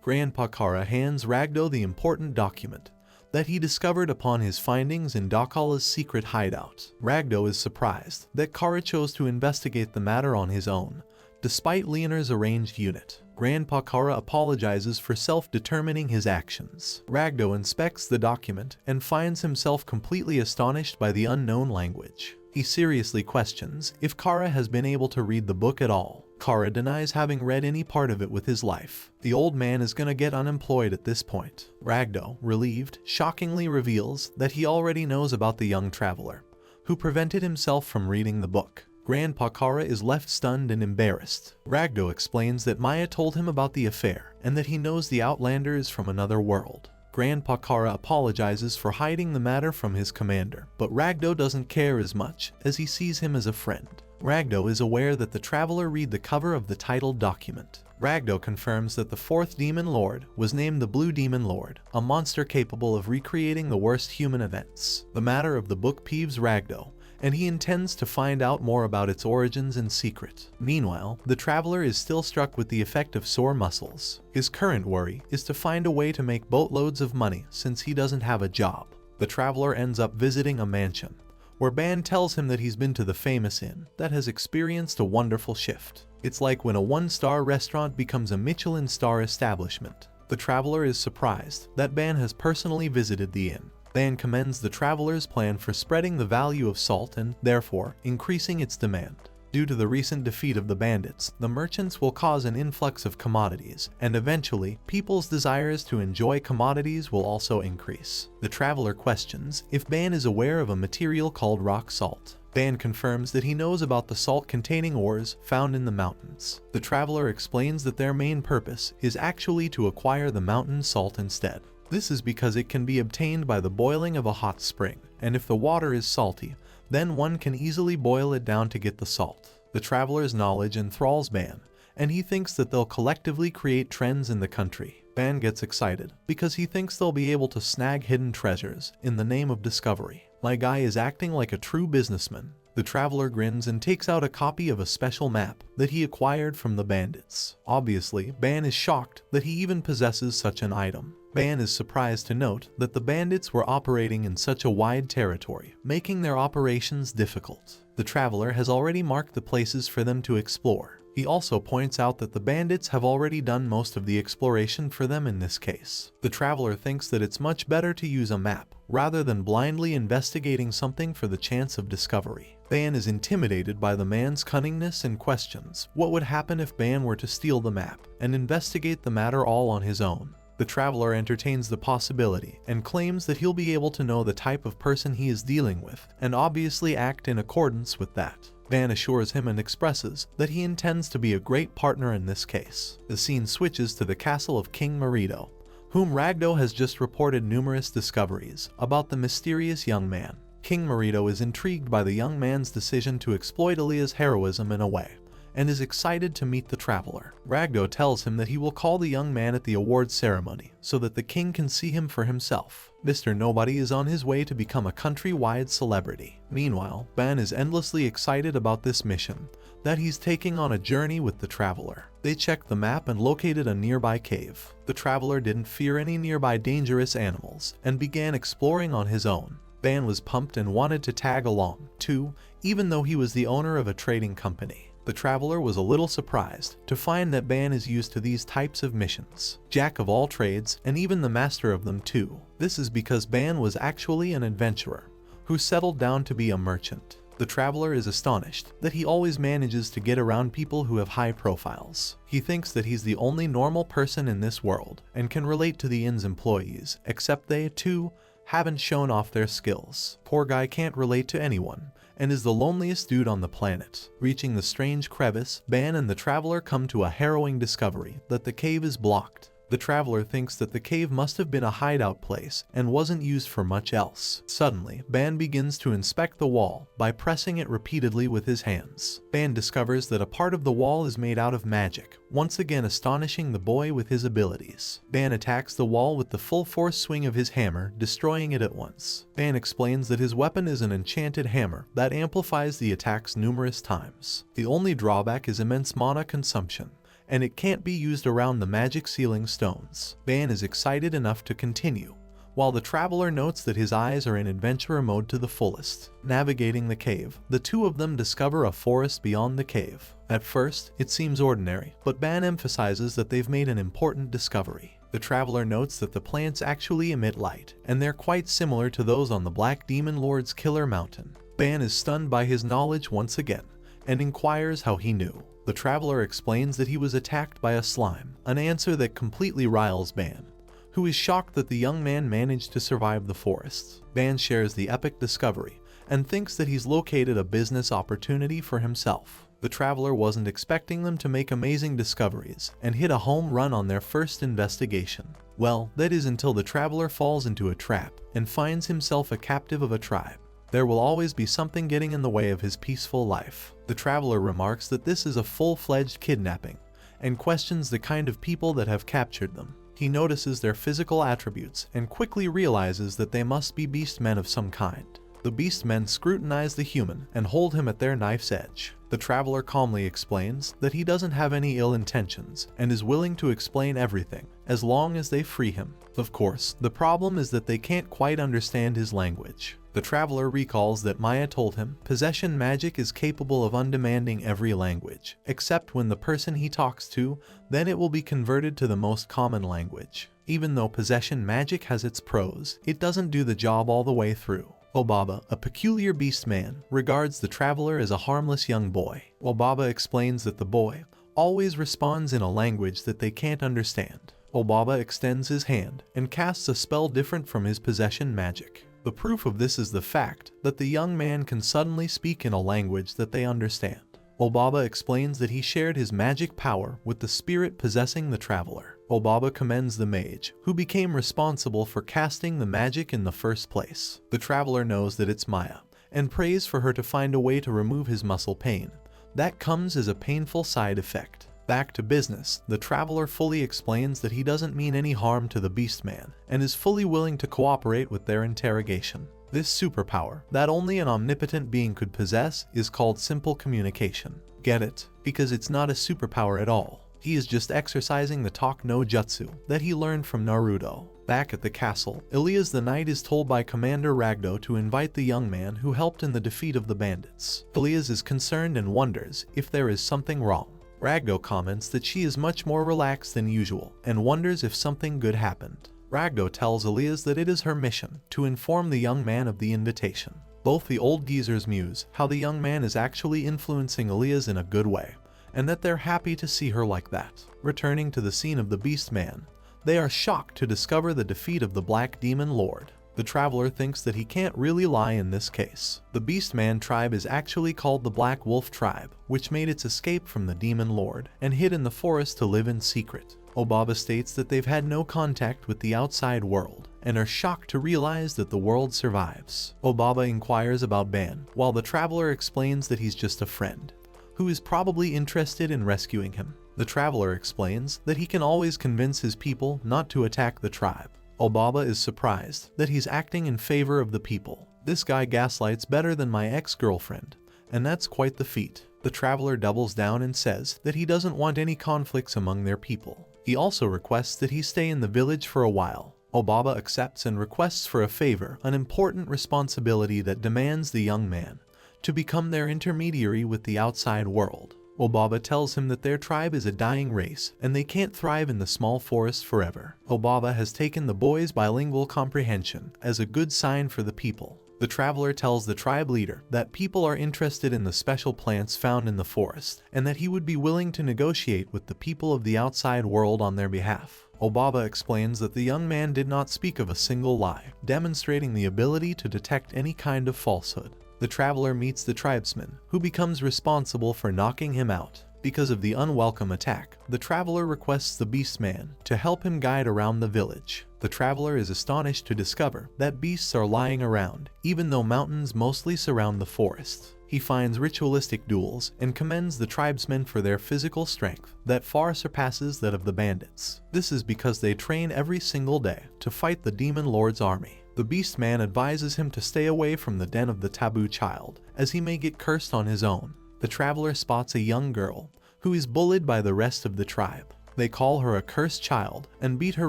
Grandpa Kara hands Ragdo the important document that he discovered upon his findings in Dakala's secret hideout. Ragdo is surprised that Kara chose to investigate the matter on his own, despite Leonar's arranged unit. Grandpa Kara apologizes for self-determining his actions. Ragdo inspects the document and finds himself completely astonished by the unknown language. He seriously questions if Kara has been able to read the book at all. Kara denies having read any part of it with his life. The old man is gonna get unemployed at this point. Ragdo, relieved, shockingly reveals that he already knows about the young traveler, who prevented himself from reading the book. Grandpa Kara is left stunned and embarrassed. Ragdo explains that Maya told him about the affair and that he knows the Outlander is from another world. Grandpa Kara apologizes for hiding the matter from his commander, but Ragdo doesn't care as much as he sees him as a friend. Ragdo is aware that the traveler read the cover of the titled document. Ragdo confirms that the fourth Demon Lord was named the Blue Demon Lord, a monster capable of recreating the worst human events. The matter of the book peeves Ragdo, and he intends to find out more about its origins in secret. Meanwhile, the traveler is still struck with the effect of sore muscles. His current worry is to find a way to make boatloads of money since he doesn't have a job. The traveler ends up visiting a mansion, where Ban tells him that he's been to the famous inn that has experienced a wonderful shift. It's like when a one-star restaurant becomes a Michelin star establishment. The traveler is surprised that Ban has personally visited the inn. Ban commends the traveler's plan for spreading the value of salt and, therefore, increasing its demand. Due to the recent defeat of the bandits, the merchants will cause an influx of commodities, and eventually, people's desires to enjoy commodities will also increase. The traveler questions if Ban is aware of a material called rock salt. Ban confirms that he knows about the salt-containing ores found in the mountains. The traveler explains that their main purpose is actually to acquire the mountain salt instead. This is because it can be obtained by the boiling of a hot spring, and if the water is salty, then one can easily boil it down to get the salt. The traveler's knowledge enthralls Ban, and he thinks that they'll collectively create trends in the country. Ban gets excited because he thinks they'll be able to snag hidden treasures in the name of discovery. My guy is acting like a true businessman. The traveler grins and takes out a copy of a special map that he acquired from the bandits. Obviously, Ban is shocked that he even possesses such an item. Ban is surprised to note that the bandits were operating in such a wide territory, making their operations difficult. The traveler has already marked the places for them to explore. He also points out that the bandits have already done most of the exploration for them in this case. The traveler thinks that it's much better to use a map rather than blindly investigating something for the chance of discovery. Ban is intimidated by the man's cunningness and questions what would happen if Ban were to steal the map and investigate the matter all on his own. The traveler entertains the possibility and claims that he'll be able to know the type of person he is dealing with and obviously act in accordance with that. Ban assures him and expresses that he intends to be a great partner in this case. The scene switches to the castle of King Marito, whom Ragdo has just reported numerous discoveries about the mysterious young man. King Marito is intrigued by the young man's decision to exploit Aaliyah's heroism in a way, and is excited to meet the traveler. Ragdo tells him that he will call the young man at the awards ceremony so that the king can see him for himself. Mr. Nobody is on his way to become a countrywide celebrity. Meanwhile, Ban is endlessly excited about this mission that he's taking on a journey with the traveler. They checked the map and located a nearby cave. The traveler didn't fear any nearby dangerous animals and began exploring on his own. Ban was pumped and wanted to tag along, too, even though he was the owner of a trading company. The traveler was a little surprised to find that Ban is used to these types of missions, jack of all trades and even the master of them too. This is because Ban was actually an adventurer who settled down to be a merchant. The traveler is astonished that he always manages to get around people who have high profiles. He thinks that he's the only normal person in this world and can relate to the inn's employees, except they, too, haven't shown off their skills. Poor guy can't relate to anyone and is the loneliest dude on the planet. Reaching the strange crevice, Ban and the traveler come to a harrowing discovery that the cave is blocked. The traveler thinks that the cave must have been a hideout place and wasn't used for much else. Suddenly, Ban begins to inspect the wall by pressing it repeatedly with his hands. Ban discovers that a part of the wall is made out of magic, once again astonishing the boy with his abilities. Ban attacks the wall with the full force swing of his hammer, destroying it at once. Ban explains that his weapon is an enchanted hammer that amplifies the attacks numerous times. The only drawback is immense mana consumption, and it can't be used around the magic sealing stones. Ban is excited enough to continue, while the traveler notes that his eyes are in adventurer mode to the fullest. Navigating the cave, the two of them discover a forest beyond the cave. At first, it seems ordinary, but Ban emphasizes that they've made an important discovery. The traveler notes that the plants actually emit light, and they're quite similar to those on the Black Demon Lord's Killer Mountain. Ban is stunned by his knowledge once again, and inquires how he knew. The traveler explains that he was attacked by a slime, an answer that completely riles Ban, who is shocked that the young man managed to survive the forests. Ban shares the epic discovery, and thinks that he's located a business opportunity for himself. The traveler wasn't expecting them to make amazing discoveries and hit a home run on their first investigation. Well, that is until the traveler falls into a trap and finds himself a captive of a tribe. There will always be something getting in the way of his peaceful life. The traveler remarks that this is a full-fledged kidnapping and questions the kind of people that have captured them. He notices their physical attributes and quickly realizes that they must be beastmen of some kind. The beastmen scrutinize the human and hold him at their knife's edge. The traveler calmly explains that he doesn't have any ill intentions and is willing to explain everything as long as they free him. Of course, the problem is that they can't quite understand his language. The traveler recalls that Maya told him possession magic is capable of undemanding every language, except when the person he talks to, then it will be converted to the most common language. Even though possession magic has its pros, it doesn't do the job all the way through. Obaba, a peculiar beast man, regards the traveler as a harmless young boy. Obaba explains that the boy always responds in a language that they can't understand. Obaba extends his hand and casts a spell different from his possession magic. The proof of this is the fact that the young man can suddenly speak in a language that they understand. Obaba explains that he shared his magic power with the spirit possessing the traveler. Obaba commends the mage, who became responsible for casting the magic in the first place. The traveler knows that it's Maya, and prays for her to find a way to remove his muscle pain. That comes as a painful side effect. Back to business, the traveler fully explains that he doesn't mean any harm to the beastman, and is fully willing to cooperate with their interrogation. This superpower, that only an omnipotent being could possess, is called simple communication. Get it? Because it's not a superpower at all. He is just exercising the talk no jutsu that he learned from Naruto. Back at the castle, Elias the Knight is told by Commander Ragdo to invite the young man who helped in the defeat of the bandits. Elias is concerned and wonders if there is something wrong. Ragdo comments that she is much more relaxed than usual and wonders if something good happened. Ragdo tells Elias that it is her mission to inform the young man of the invitation. Both the old geezers muse how the young man is actually influencing Elias in a good way, and that they're happy to see her like that. Returning to the scene of the Beast Man, they are shocked to discover the defeat of the Black Demon Lord. The traveler thinks that he can't really lie in this case. The Beast Man tribe is actually called the Black Wolf tribe, which made its escape from the Demon Lord and hid in the forest to live in secret. Obaba states that they've had no contact with the outside world and are shocked to realize that the world survives. Obaba inquires about Ban, while the traveler explains that he's just a friend who is probably interested in rescuing him. The traveler explains that he can always convince his people not to attack the tribe. Obaba is surprised that he's acting in favor of the people. This guy gaslights better than my ex-girlfriend, and that's quite the feat. The traveler doubles down and says that he doesn't want any conflicts among their people. He also requests that he stay in the village for a while. Obaba accepts and requests for a favor, an important responsibility that demands the young man to become their intermediary with the outside world. Obaba tells him that their tribe is a dying race and they can't thrive in the small forest forever. Obaba has taken the boy's bilingual comprehension as a good sign for the people. The traveler tells the tribe leader that people are interested in the special plants found in the forest and that he would be willing to negotiate with the people of the outside world on their behalf. Obaba explains that the young man did not speak of a single lie, demonstrating the ability to detect any kind of falsehood. The traveler meets the tribesman, who becomes responsible for knocking him out. Because of the unwelcome attack, the traveler requests the beast man to help him guide around the village. The traveler is astonished to discover that beasts are lying around, even though mountains mostly surround the forest. He finds ritualistic duels and commends the tribesmen for their physical strength that far surpasses that of the bandits. This is because they train every single day to fight the Demon Lord's army. The Beast Man advises him to stay away from the den of the taboo child, as he may get cursed on his own. The traveler spots a young girl who is bullied by the rest of the tribe. They call her a cursed child and beat her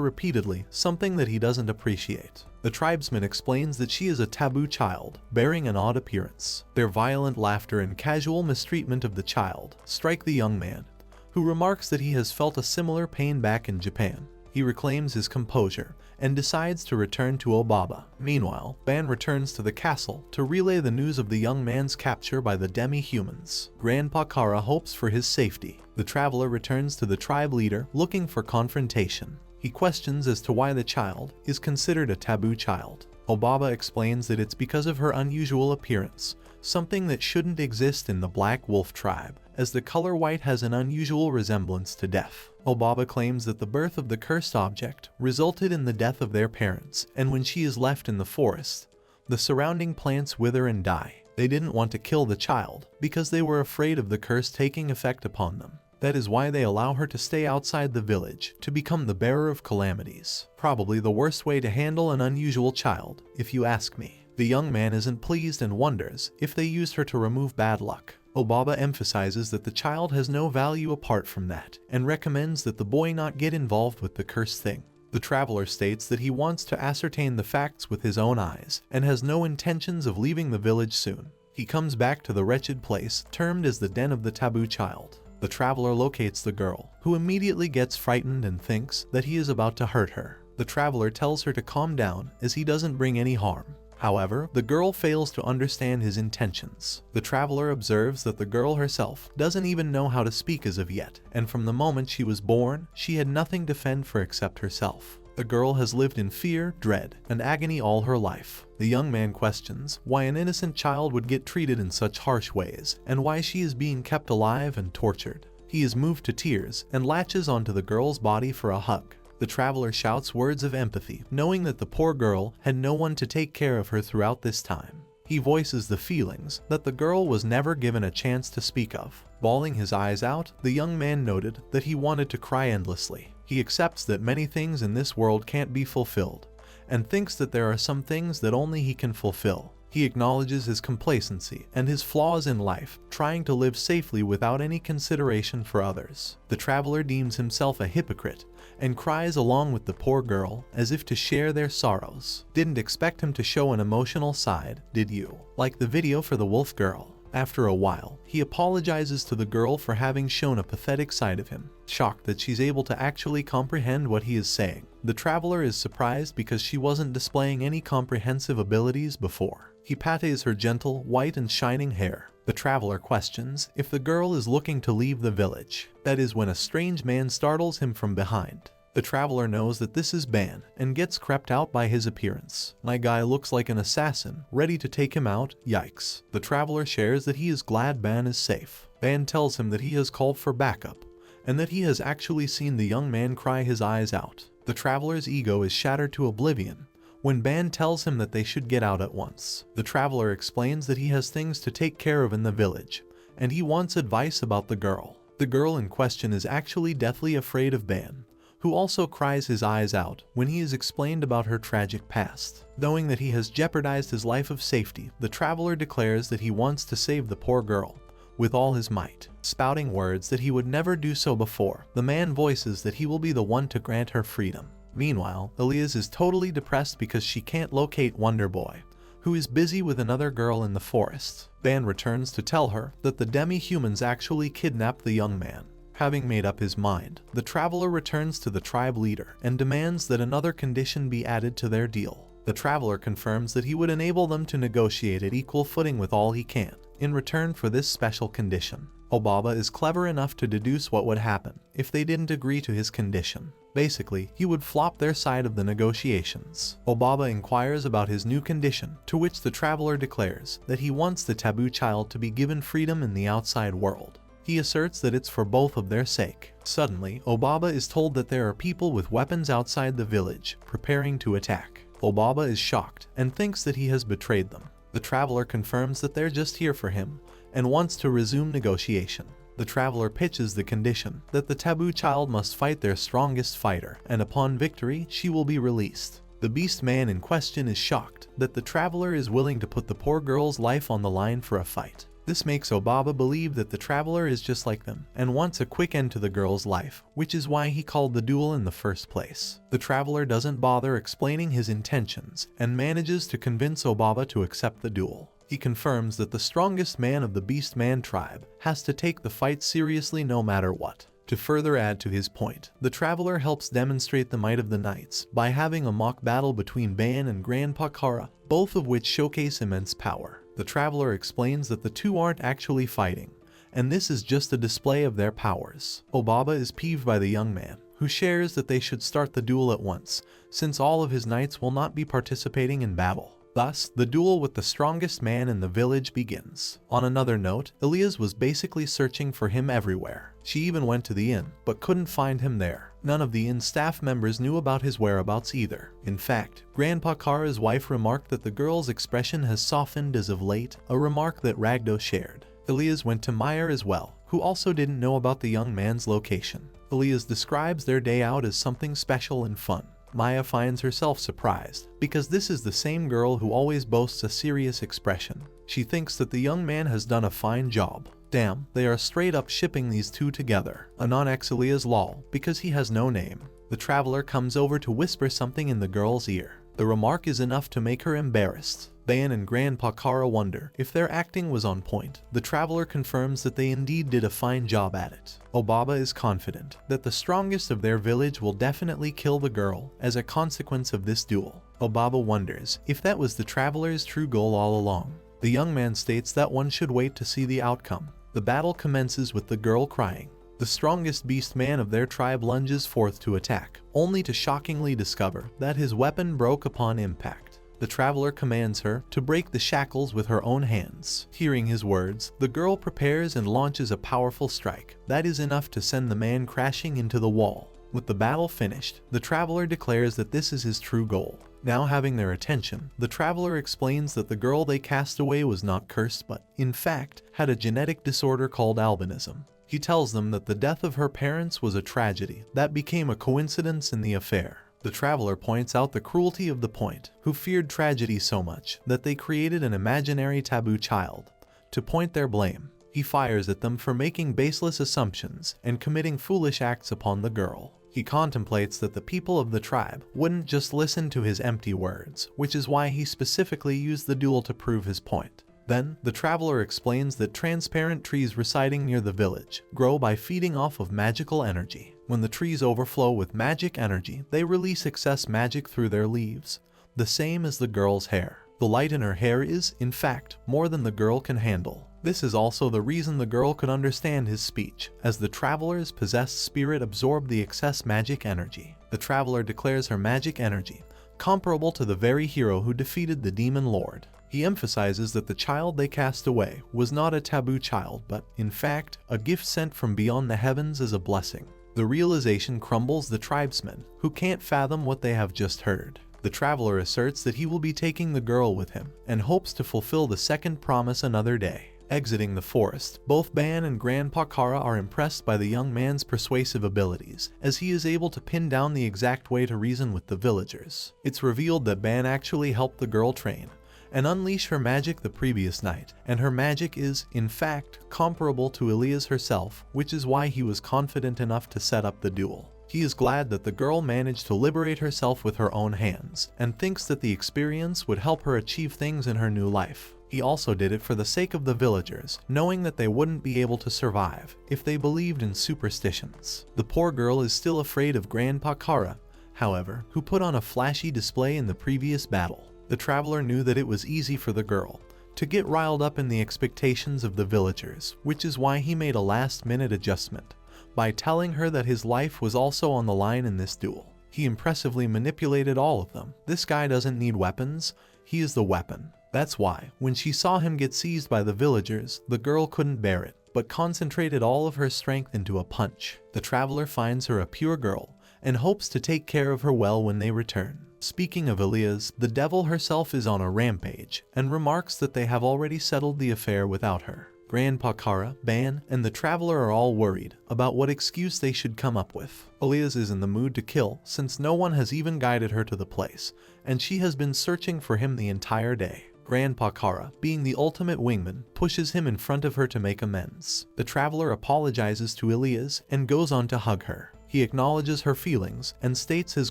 repeatedly, something that he doesn't appreciate. The tribesman explains that she is a taboo child, bearing an odd appearance. Their violent laughter and casual mistreatment of the child strike the young man, who remarks that he has felt a similar pain back in Japan. He reclaims his composure and decides to return to Obaba. Meanwhile, Ban returns to the castle to relay the news of the young man's capture by the demi-humans. Grandpa Kara hopes for his safety. The traveler returns to the tribe leader looking for confrontation. He questions as to why the child is considered a taboo child. Obaba explains that it's because of her unusual appearance, something that shouldn't exist in the Black Wolf tribe, as the color white has an unusual resemblance to death. Obaba claims that the birth of the cursed object resulted in the death of their parents, and when she is left in the forest, the surrounding plants wither and die. They didn't want to kill the child because they were afraid of the curse taking effect upon them. That is why they allow her to stay outside the village to become the bearer of calamities. Probably the worst way to handle an unusual child, if you ask me. The young man isn't pleased and wonders if they used her to remove bad luck. Obaba emphasizes that the child has no value apart from that, and recommends that the boy not get involved with the cursed thing. The traveler states that he wants to ascertain the facts with his own eyes, and has no intentions of leaving the village soon. He comes back to the wretched place, termed as the den of the taboo child. The traveler locates the girl, who immediately gets frightened and thinks that he is about to hurt her. The traveler tells her to calm down as he doesn't bring any harm. However, the girl fails to understand his intentions. The traveler observes that the girl herself doesn't even know how to speak as of yet, and from the moment she was born, she had nothing to fend for except herself. The girl has lived in fear, dread, and agony all her life. The young man questions why an innocent child would get treated in such harsh ways, and why she is being kept alive and tortured. He is moved to tears and latches onto the girl's body for a hug. The traveler shouts words of empathy, knowing that the poor girl had no one to take care of her throughout this time. He voices the feelings that the girl was never given a chance to speak of. Bawling his eyes out, the young man noted that he wanted to cry endlessly. He accepts that many things in this world can't be fulfilled, and thinks that there are some things that only he can fulfill. He acknowledges his complacency and his flaws in life, trying to live safely without any consideration for others. The traveler deems himself a hypocrite and cries along with the poor girl as if to share their sorrows. Didn't expect him to show an emotional side, did you? Like the video for the wolf girl. After a while, he apologizes to the girl for having shown a pathetic side of him, shocked that she's able to actually comprehend what he is saying. The traveler is surprised because she wasn't displaying any comprehensive abilities before. He pates her gentle, white and shining hair. The traveler questions if the girl is looking to leave the village. That is when a strange man startles him from behind. The traveler knows that this is Ban and gets crept out by his appearance. My guy looks like an assassin, ready to take him out. Yikes. The traveler shares that he is glad Ban is safe. Ban tells him that he has called for backup, and that he has actually seen the young man cry his eyes out. The traveler's ego is shattered to oblivion when Ban tells him that they should get out at once. The traveler explains that he has things to take care of in the village, and he wants advice about the girl. The girl in question is actually deathly afraid of Ban, who also cries his eyes out when he is explained about her tragic past. Knowing that he has jeopardized his life of safety, the traveler declares that he wants to save the poor girl with all his might. Spouting words that he would never do so before, the man voices that he will be the one to grant her freedom. Meanwhile, Elias is totally depressed because she can't locate Wonder Boy, who is busy with another girl in the forest. Ban returns to tell her that the demi-humans actually kidnapped the young man. Having made up his mind, the traveler returns to the tribe leader and demands that another condition be added to their deal. The traveler confirms that he would enable them to negotiate at equal footing with all he can, in return for this special condition. Obaba is clever enough to deduce what would happen if they didn't agree to his condition. Basically, he would flop their side of the negotiations. Obaba inquires about his new condition, to which the traveler declares that he wants the taboo child to be given freedom in the outside world. He asserts that it's for both of their sake. Suddenly, Obaba is told that there are people with weapons outside the village, preparing to attack. Obaba is shocked and thinks that he has betrayed them. The traveler confirms that they're just here for him and wants to resume negotiation. The traveler pitches the condition that the taboo child must fight their strongest fighter, and upon victory, she will be released. The beast man in question is shocked that the traveler is willing to put the poor girl's life on the line for a fight. This makes Obaba believe that the traveler is just like them and wants a quick end to the girl's life, which is why he called the duel in the first place. The traveler doesn't bother explaining his intentions and manages to convince Obaba to accept the duel. He confirms that the strongest man of the Beastman tribe has to take the fight seriously no matter what. To further add to his point, the traveler helps demonstrate the might of the knights by having a mock battle between Ban and Grandpa Kara, both of which showcase immense power. The traveler explains that the two aren't actually fighting, and this is just a display of their powers. Obaba is peeved by the young man, who shares that they should start the duel at once, since all of his knights will not be participating in battle. Thus, the duel with the strongest man in the village begins. On another note, Elias was basically searching for him everywhere. She even went to the inn, but couldn't find him there. None of the inn staff members knew about his whereabouts either. In fact, Grandpa Kara's wife remarked that the girl's expression has softened as of late, a remark that Ragdo shared. Elias went to Meyer as well, who also didn't know about the young man's location. Elias describes their day out as something special and fun. Maya finds herself surprised, because this is the same girl who always boasts a serious expression. She thinks that the young man has done a fine job. Damn, they are straight up shipping these two together. Anon X Elias lol, because he has no name. The traveler comes over to whisper something in the girl's ear. The remark is enough to make her embarrassed. Ban and Grandpa Kara wonder if their acting was on point. The traveler confirms that they indeed did a fine job at it. Obaba is confident that the strongest of their village will definitely kill the girl as a consequence of this duel. Obaba wonders if that was the traveler's true goal all along. The young man states that one should wait to see the outcome. The battle commences with the girl crying. The strongest beast man of their tribe lunges forth to attack, only to shockingly discover that his weapon broke upon impact. The traveler commands her to break the shackles with her own hands. Hearing his words, the girl prepares and launches a powerful strike that is enough to send the man crashing into the wall. With the battle finished, the traveler declares that this is his true goal. Now having their attention, the traveler explains that the girl they cast away was not cursed but, in fact, had a genetic disorder called albinism. He tells them that the death of her parents was a tragedy that became a coincidence in the affair. The traveler points out the cruelty of the point, who feared tragedy so much that they created an imaginary taboo child to point their blame. He fires at them for making baseless assumptions and committing foolish acts upon the girl. He contemplates that the people of the tribe wouldn't just listen to his empty words, which is why he specifically used the duel to prove his point. Then, the traveler explains that transparent trees residing near the village grow by feeding off of magical energy. When the trees overflow with magic energy, they release excess magic through their leaves, the same as the girl's hair. The light in her hair is, in fact, more than the girl can handle. This is also the reason the girl could understand his speech, as the traveler's possessed spirit absorbed the excess magic energy. The traveler declares her magic energy comparable to the very hero who defeated the demon lord. He emphasizes that the child they cast away was not a taboo child, but, in fact, a gift sent from beyond the heavens as a blessing. The realization crumbles the tribesmen, who can't fathom what they have just heard. The traveler asserts that he will be taking the girl with him, and hopes to fulfill the second promise another day. Exiting the forest, both Ban and Grandpa Kara are impressed by the young man's persuasive abilities, as he is able to pin down the exact way to reason with the villagers. It's revealed that Ban actually helped the girl train and unleash her magic the previous night, and her magic is, in fact, comparable to Elias herself, which is why he was confident enough to set up the duel. He is glad that the girl managed to liberate herself with her own hands, and thinks that the experience would help her achieve things in her new life. He also did it for the sake of the villagers, knowing that they wouldn't be able to survive if they believed in superstitions. The poor girl is still afraid of Grandpa Kara, however, who put on a flashy display in the previous battle. The traveler knew that it was easy for the girl to get riled up in the expectations of the villagers, which is why he made a last-minute adjustment by telling her that his life was also on the line in this duel. He impressively manipulated all of them. This guy doesn't need weapons, he is the weapon. That's why, when she saw him get seized by the villagers, the girl couldn't bear it, but concentrated all of her strength into a punch. The traveler finds her a pure girl, and hopes to take care of her well when they return. Speaking of Elias, the devil herself is on a rampage, and remarks that they have already settled the affair without her. Grandpa Kara, Ban, and the traveler are all worried about what excuse they should come up with. Elias is in the mood to kill, since no one has even guided her to the place, and she has been searching for him the entire day. Grandpa Kara, being the ultimate wingman, pushes him in front of her to make amends. The traveler apologizes to Elias and goes on to hug her. He acknowledges her feelings and states his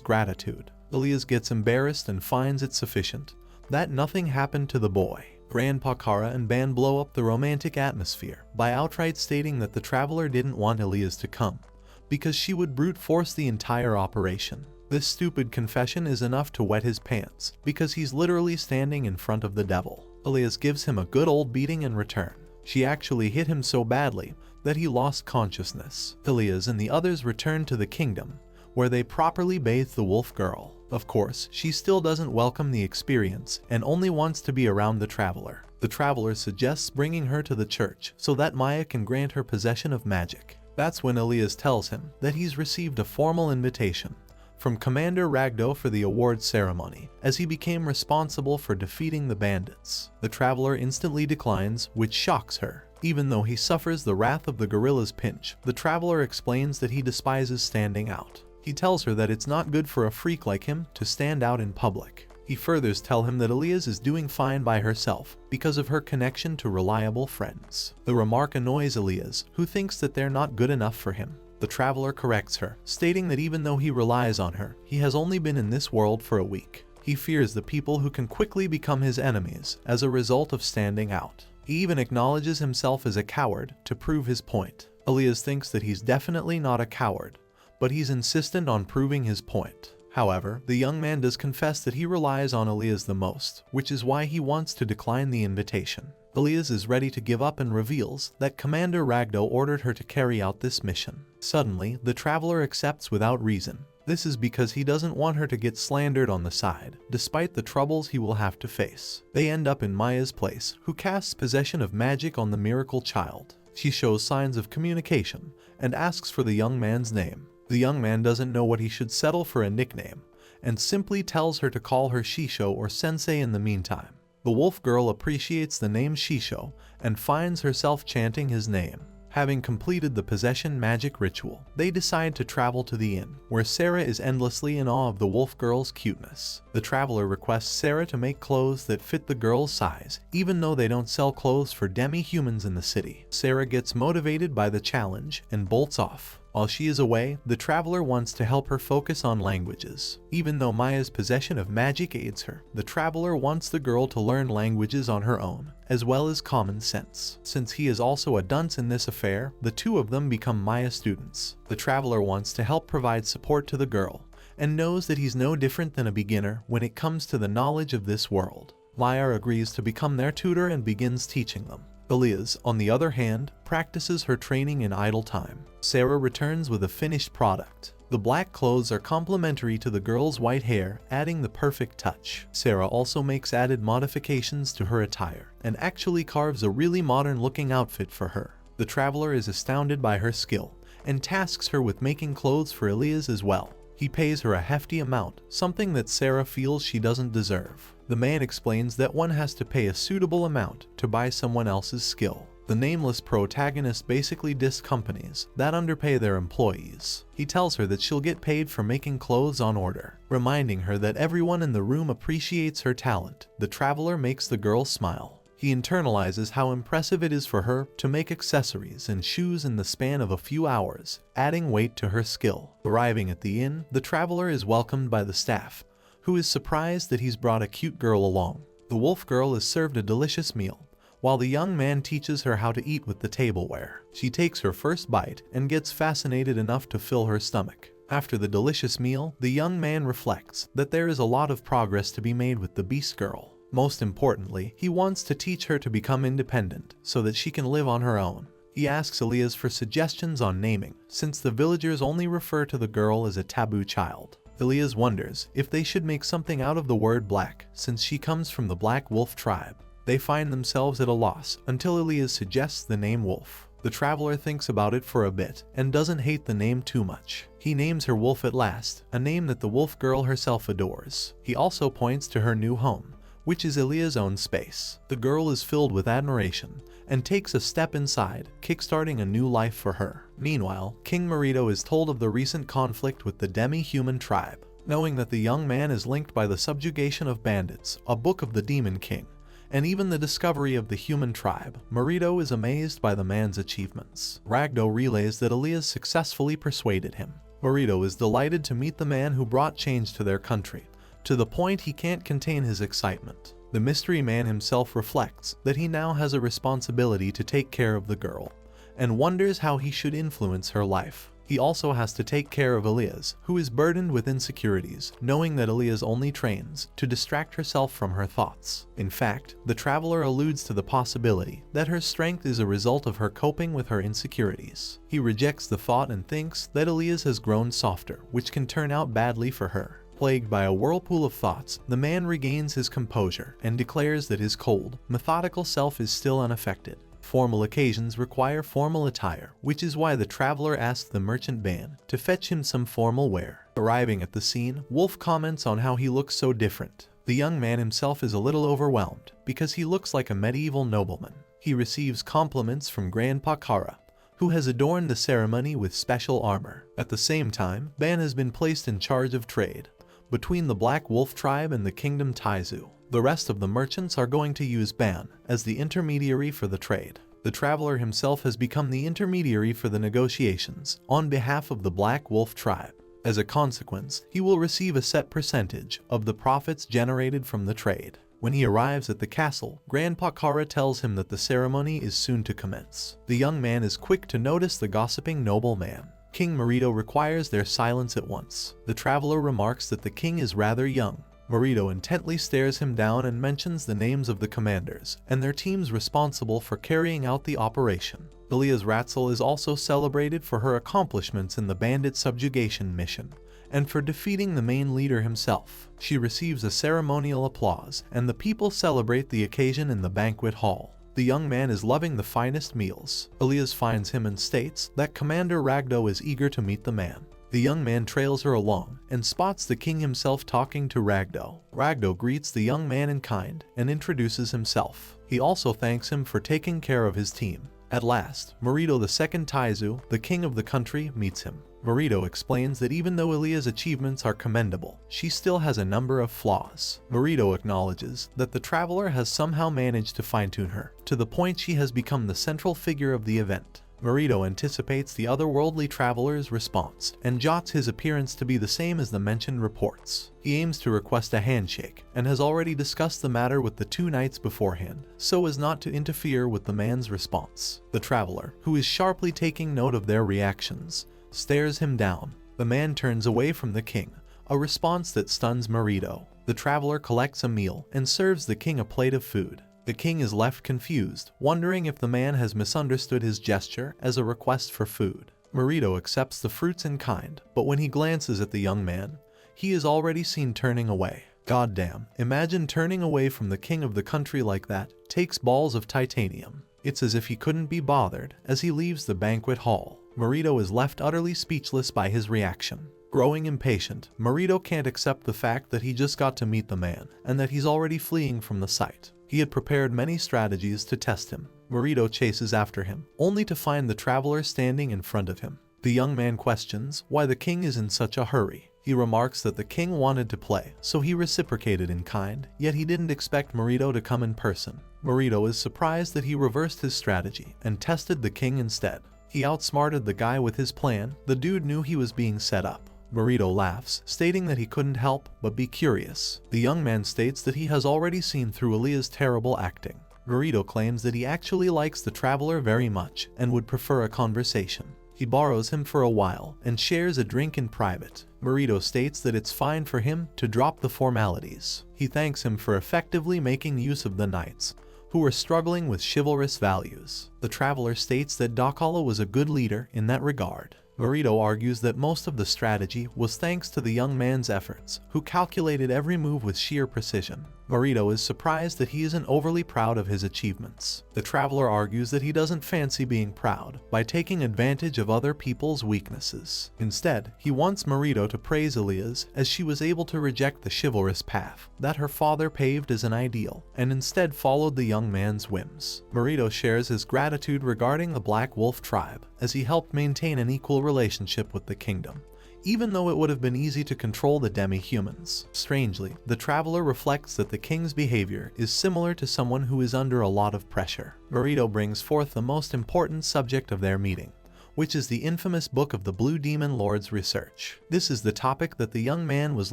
gratitude. Elias gets embarrassed and finds it sufficient that nothing happened to the boy. Grandpa Kara and Ban blow up the romantic atmosphere by outright stating that the traveler didn't want Elias to come because she would brute force the entire operation. This stupid confession is enough to wet his pants because he's literally standing in front of the devil. Elias gives him a good old beating in return. She actually hit him so badly that he lost consciousness. Elias and the others return to the kingdom, where they properly bathe the wolf girl. Of course, she still doesn't welcome the experience and only wants to be around the traveler. The traveler suggests bringing her to the church so that Maya can grant her possession of magic. That's when Elias tells him that he's received a formal invitation from Commander Ragdo for the award ceremony, as he became responsible for defeating the bandits. The traveler instantly declines, which shocks her. Even though he suffers the wrath of the gorilla's pinch, the traveler explains that he despises standing out. He tells her that it's not good for a freak like him to stand out in public. He furthers tell him that Elias is doing fine by herself because of her connection to reliable friends. The remark annoys Elias, who thinks that they're not good enough for him. The traveler corrects her, stating that even though he relies on her, he has only been in this world for a week. He fears the people who can quickly become his enemies as a result of standing out. He even acknowledges himself as a coward to prove his point. Elias thinks that he's definitely not a coward, but he's insistent on proving his point. However, the young man does confess that he relies on Elias the most, which is why he wants to decline the invitation. Elias is ready to give up and reveals that Commander Ragdo ordered her to carry out this mission. Suddenly, the traveler accepts without reason. This is because he doesn't want her to get slandered on the side, despite the troubles he will have to face. They end up in Maya's place, who casts possession of magic on the miracle child. She shows signs of communication and asks for the young man's name. The young man doesn't know what he should settle for a nickname, and simply tells her to call her Shisho or Sensei in the meantime. The wolf girl appreciates the name Shisho and finds herself chanting his name. Having completed the possession magic ritual, they decide to travel to the inn, where Sarah is endlessly in awe of the wolf girl's cuteness. The traveler requests Sarah to make clothes that fit the girl's size, even though they don't sell clothes for demi-humans in the city. Sarah gets motivated by the challenge and bolts off. While she is away, the traveler wants to help her focus on languages. Even though Maya's possession of magic aids her, the traveler wants the girl to learn languages on her own, as well as common sense. Since he is also a dunce in this affair, the two of them become Maya students. The traveler wants to help provide support to the girl, and knows that he's no different than a beginner when it comes to the knowledge of this world. Maya agrees to become their tutor and begins teaching them. Elias, on the other hand, practices her training in idle time. Sarah returns with a finished product. The black clothes are complementary to the girl's white hair, adding the perfect touch. Sarah also makes added modifications to her attire, and actually carves a really modern-looking outfit for her. The traveler is astounded by her skill, and tasks her with making clothes for Elias as well. He pays her a hefty amount, something that Sarah feels she doesn't deserve. The man explains that one has to pay a suitable amount to buy someone else's skill. The nameless protagonist basically disses companies that underpay their employees. He tells her that she'll get paid for making clothes on order, reminding her that everyone in the room appreciates her talent. The traveler makes the girl smile. He internalizes how impressive it is for her to make accessories and shoes in the span of a few hours, adding weight to her skill. Arriving at the inn, the traveler is welcomed by the staff, who is surprised that he's brought a cute girl along. The wolf girl is served a delicious meal, while the young man teaches her how to eat with the tableware. She takes her first bite and gets fascinated enough to fill her stomach. After the delicious meal, the young man reflects that there is a lot of progress to be made with the beast girl. Most importantly, he wants to teach her to become independent so that she can live on her own. He asks Elias for suggestions on naming, since the villagers only refer to the girl as a taboo child. Elias wonders if they should make something out of the word black, since she comes from the Black Wolf tribe. They find themselves at a loss until Elias suggests the name Wolf. The traveler thinks about it for a bit and doesn't hate the name too much. He names her Wolf at last, a name that the wolf girl herself adores. He also points to her new home, which is Elias' own space. The girl is filled with admiration and takes a step inside, kickstarting a new life for her. Meanwhile, King Marito is told of the recent conflict with the demi-human tribe. Knowing that the young man is linked by the subjugation of bandits, a book of the Demon King, and even the discovery of the human tribe. Marito is amazed by the man's achievements. Ragdo relays that Elias successfully persuaded him. Marito is delighted to meet the man who brought change to their country, to the point he can't contain his excitement. The mystery man himself reflects that he now has a responsibility to take care of the girl, and wonders how he should influence her life. He also has to take care of Elias, who is burdened with insecurities, knowing that Elias only trains to distract herself from her thoughts. In fact, the traveler alludes to the possibility that her strength is a result of her coping with her insecurities. He rejects the thought and thinks that Elias has grown softer, which can turn out badly for her. Plagued by a whirlpool of thoughts, the man regains his composure and declares that his cold, methodical self is still unaffected. Formal occasions require formal attire, which is why the traveler asks the merchant man to fetch him some formal wear. Arriving at the scene, Wolf comments on how he looks so different. The young man himself is a little overwhelmed because he looks like a medieval nobleman. He receives compliments from Grandpa Kara, who has adorned the ceremony with special armor. At the same time, Ban has been placed in charge of trade between the Black Wolf tribe and the Kingdom Taizu. The rest of the merchants are going to use Ban as the intermediary for the trade. The traveler himself has become the intermediary for the negotiations on behalf of the Black Wolf tribe. As a consequence, he will receive a set percentage of the profits generated from the trade. When he arrives at the castle, Grandpa Kara tells him that the ceremony is soon to commence. The young man is quick to notice the gossiping nobleman. King Marito requires their silence at once. The traveler remarks that the king is rather young. Marito intently stares him down and mentions the names of the commanders and their teams responsible for carrying out the operation. Elias Ratzel is also celebrated for her accomplishments in the bandit subjugation mission and for defeating the main leader himself. She receives a ceremonial applause, and the people celebrate the occasion in the banquet hall. The young man is loving the finest meals. Elias finds him and states that Commander Ragdo is eager to meet the man. The young man trails her along and spots the king himself talking to Ragdo. Ragdo greets the young man in kind and introduces himself. He also thanks him for taking care of his team. At last, Marito II Taizu, the king of the country, meets him. Marito explains that even though Elia's achievements are commendable, she still has a number of flaws. Marito acknowledges that the traveler has somehow managed to fine-tune her, to the point she has become the central figure of the event. Marito anticipates the otherworldly traveler's response and jots his appearance to be the same as the mentioned reports. He aims to request a handshake and has already discussed the matter with the two knights beforehand, so as not to interfere with the man's response. The traveler, who is sharply taking note of their reactions, stares him down. The man turns away from the king, a response that stuns Marito. The traveler collects a meal and serves the king a plate of food. The king is left confused, wondering if the man has misunderstood his gesture as a request for food. Marito accepts the fruits in kind, but when he glances at the young man, he is already seen turning away. Goddamn, imagine turning away from the king of the country like that. Takes balls of titanium. It's as if he couldn't be bothered as he leaves the banquet hall. Marito is left utterly speechless by his reaction. Growing impatient, Marito can't accept the fact that he just got to meet the man and that he's already fleeing from the site. He had prepared many strategies to test him. Marito chases after him, only to find the traveler standing in front of him. The young man questions why the king is in such a hurry. He remarks that the king wanted to play, so he reciprocated in kind, yet he didn't expect Marito to come in person. Marito is surprised that he reversed his strategy and tested the king instead. He outsmarted the guy with his plan. The dude knew he was being set up. Marito laughs, stating that he couldn't help but be curious. The young man states that he has already seen through Elia's terrible acting. Marito claims that he actually likes the traveler very much and would prefer a conversation. He borrows him for a while and shares a drink in private. Marito states that it's fine for him to drop the formalities. He thanks him for effectively making use of the knights, who were struggling with chivalrous values. The traveler states that Dakala was a good leader in that regard. Marito argues that most of the strategy was thanks to the young man's efforts, who calculated every move with sheer precision. Marito is surprised that he isn't overly proud of his achievements. The traveler argues that he doesn't fancy being proud by taking advantage of other people's weaknesses. Instead, he wants Marito to praise Elias as she was able to reject the chivalrous path that her father paved as an ideal and instead followed the young man's whims. Marito shares his gratitude regarding the Black Wolf tribe as he helped maintain an equal relationship with the kingdom, even though it would have been easy to control the demi-humans. Strangely, the traveler reflects that the king's behavior is similar to someone who is under a lot of pressure. Marito brings forth the most important subject of their meeting, which is the infamous Book of the Blue Demon Lord's research. This is the topic that the young man was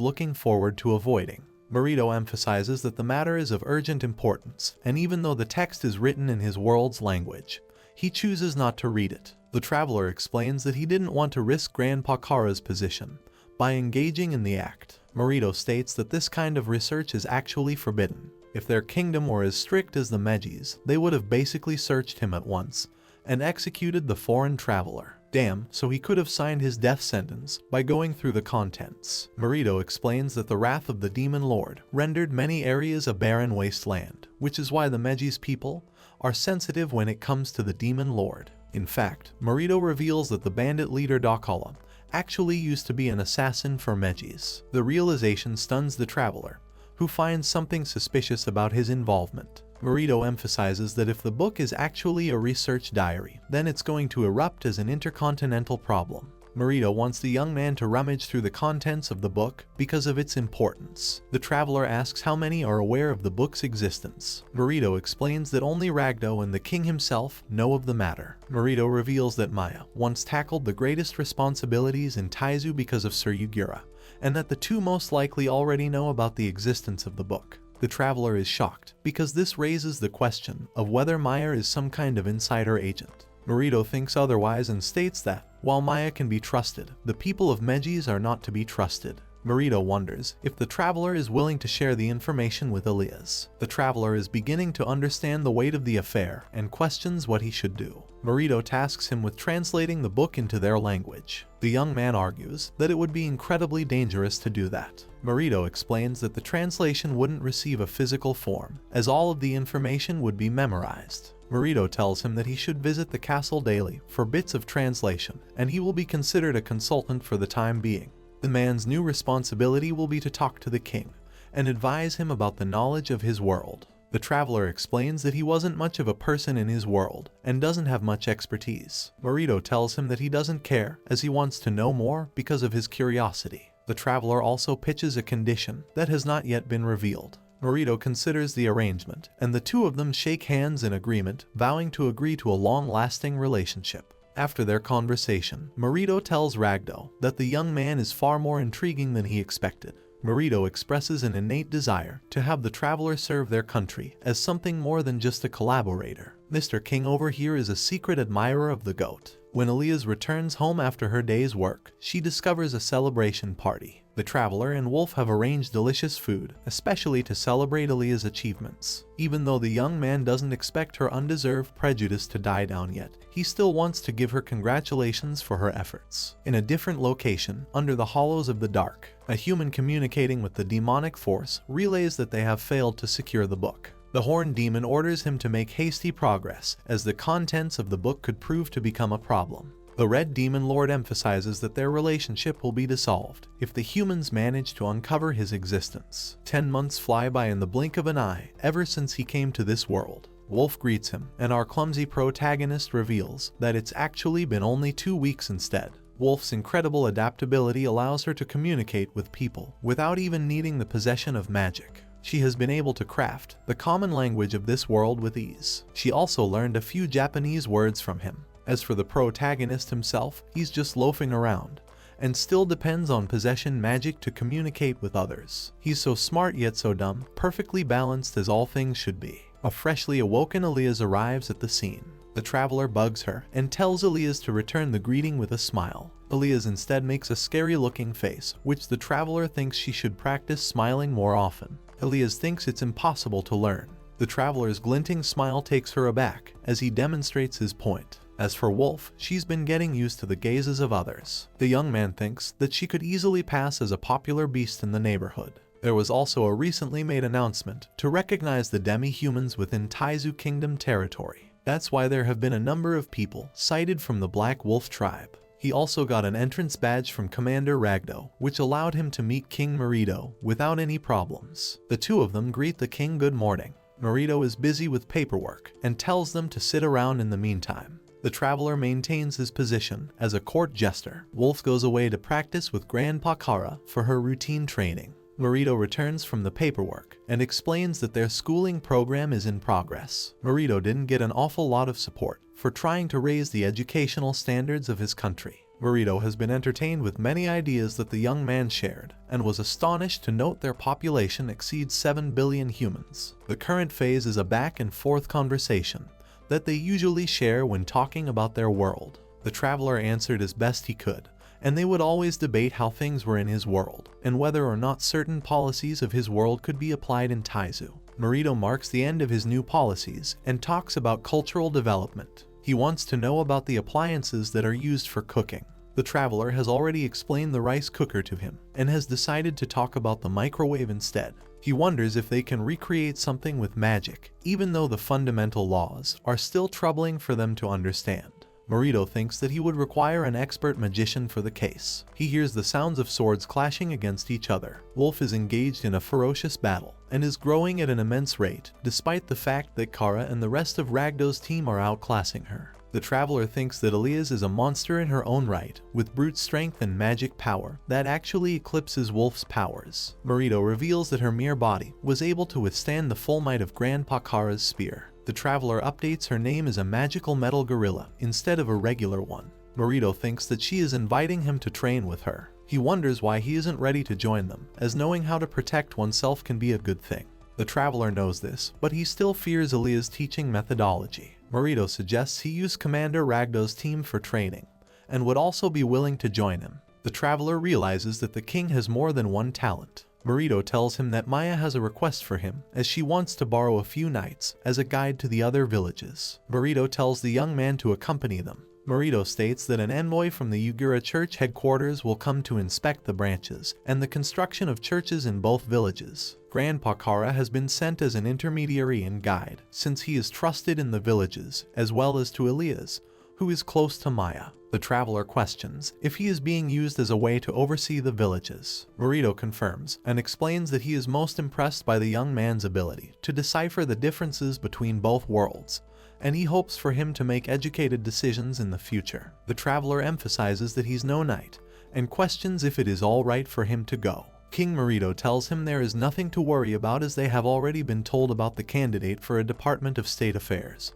looking forward to avoiding. Marito emphasizes that the matter is of urgent importance, and even though the text is written in his world's language, he chooses not to read it. The traveler explains that he didn't want to risk Grandpa Kara's position by engaging in the act. Marito states that this kind of research is actually forbidden. If their kingdom were as strict as the Megis, they would have basically searched him at once and executed the foreign traveler. Damn, so he could have signed his death sentence by going through the contents. Marito explains that the wrath of the Demon Lord rendered many areas a barren wasteland, which is why the Megis people are sensitive when it comes to the Demon Lord. In fact, Marito reveals that the bandit leader Dakala actually used to be an assassin for Megis. The realization stuns the traveler, who finds something suspicious about his involvement. Marito emphasizes that if the book is actually a research diary, then it's going to erupt as an intercontinental problem. Marito wants the young man to rummage through the contents of the book because of its importance. The traveler asks how many are aware of the book's existence. Marito explains that only Ragdo and the king himself know of the matter. Marito reveals that Maya once tackled the greatest responsibilities in Taizu because of Sir Yugura, and that the two most likely already know about the existence of the book. The traveler is shocked because this raises the question of whether Maya is some kind of insider agent. Marito thinks otherwise and states that, while Maya can be trusted, the people of Megis are not to be trusted. Marito wonders if the traveler is willing to share the information with Elias. The traveler is beginning to understand the weight of the affair and questions what he should do. Marito tasks him with translating the book into their language. The young man argues that it would be incredibly dangerous to do that. Marito explains that the translation wouldn't receive a physical form, as all of the information would be memorized. Marito tells him that he should visit the castle daily for bits of translation, and he will be considered a consultant for the time being. The man's new responsibility will be to talk to the king and advise him about the knowledge of his world. The traveler explains that he wasn't much of a person in his world and doesn't have much expertise. Marito tells him that he doesn't care, as he wants to know more because of his curiosity. The traveler also pitches a condition that has not yet been revealed. Marito considers the arrangement, and the two of them shake hands in agreement, vowing to agree to a long-lasting relationship. After their conversation, Marito tells Ragdo that the young man is far more intriguing than he expected. Marito expresses an innate desire to have the traveler serve their country as something more than just a collaborator. Mr. King over here is a secret admirer of the goat. When Elias returns home after her day's work, she discovers a celebration party. The traveler and Wolf have arranged delicious food, especially to celebrate Elia's achievements. Even though the young man doesn't expect her undeserved prejudice to die down yet, he still wants to give her congratulations for her efforts. In a different location, under the hollows of the dark, a human communicating with the demonic force relays that they have failed to secure the book. The Horned Demon orders him to make hasty progress, as the contents of the book could prove to become a problem. The Red Demon Lord emphasizes that their relationship will be dissolved if the humans manage to uncover his existence. 10 months fly by in the blink of an eye ever since he came to this world. Wolf greets him, and our clumsy protagonist reveals that it's actually been only 2 weeks instead. Wolf's incredible adaptability allows her to communicate with people without even needing the possession of magic. She has been able to craft the common language of this world with ease. She also learned a few Japanese words from him. As for the protagonist himself, he's just loafing around, and still depends on possession magic to communicate with others. He's so smart yet so dumb, perfectly balanced as all things should be. A freshly awoken Elias arrives at the scene. The traveler bugs her and tells Elias to return the greeting with a smile. Elias instead makes a scary-looking face, which the traveler thinks she should practice smiling more often. Elias thinks it's impossible to learn. The traveler's glinting smile takes her aback as he demonstrates his point. As for Wolf, she's been getting used to the gazes of others. The young man thinks that she could easily pass as a popular beast in the neighborhood. There was also a recently made announcement to recognize the demi-humans within Taizu Kingdom territory. That's why there have been a number of people sighted from the Black Wolf tribe. He also got an entrance badge from Commander Ragdo, which allowed him to meet King Marito without any problems. The two of them greet the king good morning. Marito is busy with paperwork and tells them to sit around in the meantime. The traveler maintains his position as a court jester. Wolf goes away to practice with Grandpa Kara for her routine training. Marito returns from the paperwork and explains that their schooling program is in progress. Marito didn't get an awful lot of support for trying to raise the educational standards of his country. Marito has been entertained with many ideas that the young man shared, and was astonished to note their population exceeds 7 billion humans. The current phase is a back and forth conversation that they usually share when talking about their world. The traveler answered as best he could, and they would always debate how things were in his world, and whether or not certain policies of his world could be applied in Taizu. Marito marks the end of his new policies and talks about cultural development. He wants to know about the appliances that are used for cooking. The traveler has already explained the rice cooker to him, and has decided to talk about the microwave instead. He wonders if they can recreate something with magic, even though the fundamental laws are still troubling for them to understand. Marito thinks that he would require an expert magician for the case. He hears the sounds of swords clashing against each other. Wolf is engaged in a ferocious battle, and is growing at an immense rate, despite the fact that Kara and the rest of Ragdo's team are outclassing her. The traveler thinks that Elias is a monster in her own right, with brute strength and magic power that actually eclipses Wolf's powers. Marito reveals that her mere body was able to withstand the full might of Grandpa Kara's spear. The traveler updates her name as a magical metal gorilla instead of a regular one. Marito thinks that she is inviting him to train with her. He wonders why he isn't ready to join them, as knowing how to protect oneself can be a good thing. The traveler knows this, but he still fears Elia's teaching methodology. Marito suggests he use Commander Ragdo's team for training, and would also be willing to join him. The traveler realizes that the king has more than one talent. Marito tells him that Maya has a request for him, as she wants to borrow a few knights as a guide to the other villages. Marito tells the young man to accompany them. Marito states that an envoy from the Yugura church headquarters will come to inspect the branches and the construction of churches in both villages. Grandpa Kara has been sent as an intermediary and guide, since he is trusted in the villages, as well as to Elias, who is close to Maya. The traveler questions if he is being used as a way to oversee the villages. Marito confirms and explains that he is most impressed by the young man's ability to decipher the differences between both worlds, and he hopes for him to make educated decisions in the future. The traveler emphasizes that he's no knight, and questions if it is all right for him to go. King Marito tells him there is nothing to worry about, as they have already been told about the candidate for a Department of State Affairs,